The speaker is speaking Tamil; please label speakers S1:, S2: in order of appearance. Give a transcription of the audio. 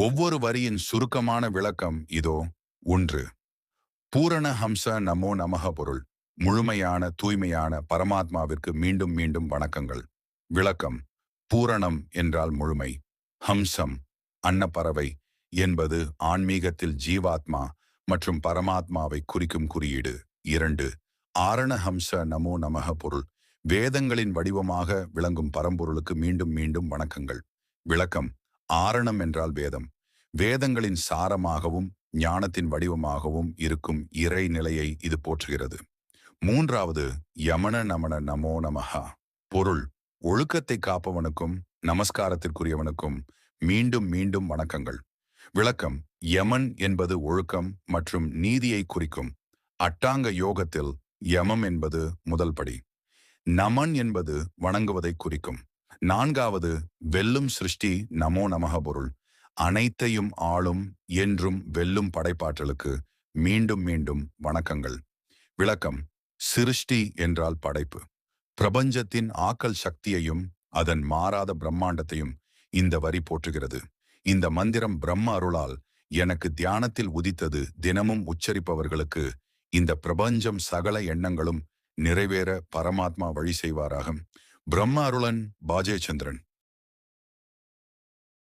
S1: ஒவ்வொரு வரியின் சுருக்கமான விளக்கம் இதோ. 1. பூரண ஹம்ச நமோ நமக பொருள். முழுமையான தூய்மையான பரமாத்மாவிற்கு மீண்டும் மீண்டும் வணக்கங்கள். விளக்கம். பூரணம் என்றால் முழுமை. ஹம்சம் அன்னப்பறவை என்பது ஆன்மீகத்தில் ஜீவாத்மா மற்றும் பரமாத்மாவை குறிக்கும் குறியீடு. 2. ஆரண ஹம்ச நமோ நமக பொருள். வேதங்களின் வடிவமாக விளங்கும் பரம்பொருளுக்கு மீண்டும் மீண்டும் வணக்கங்கள். விளக்கம். ஆரணம் என்றால் வேதம். வேதங்களின் சாரமாகவும் ஞானத்தின் வடிவமாகவும் இருக்கும் இறை நிலையை இது போற்றுகிறது. 3. யமன நமன நமோ நமஹா பொருள். ஒழுக்கத்தை காப்பவனுக்கும் நமஸ்காரத்திற்குரியவனுக்கும் மீண்டும் மீண்டும் வணக்கங்கள். விளக்கம். யமன் என்பது ஒழுக்கம் மற்றும் நீதியை குறிக்கும். அட்டாங்க யோகத்தில் யமம் என்பது முதல் படி. நமன் என்பது வணங்குவதை குறிக்கும். 4. வெல்லும் சிருஷ்டி நமோ நமக பொருள். அனைத்தையும் ஆளும் என்றும் வெல்லும் படைப்பாற்றலுக்கு மீண்டும் மீண்டும் வணக்கங்கள். விளக்கம். சிருஷ்டி என்றால் படைப்பு. பிரபஞ்சத்தின் ஆக்கல் சக்தியையும் அதன் மாறாத பிரம்மாண்டத்தையும் இந்த வரி போற்றுகிறது. இந்த மந்திரம் பிரம்ம அருளால் எனக்கு தியானத்தில் உதித்தது. தினமும் உச்சரிப்பவர்களுக்கு இந்த பிரபஞ்சம் சகல எண்ணங்களும் நிறைவேற பரமாத்மா வழி செய்வாராக. பிரம்ம அருளன் பாஜயச்சந்திரன்.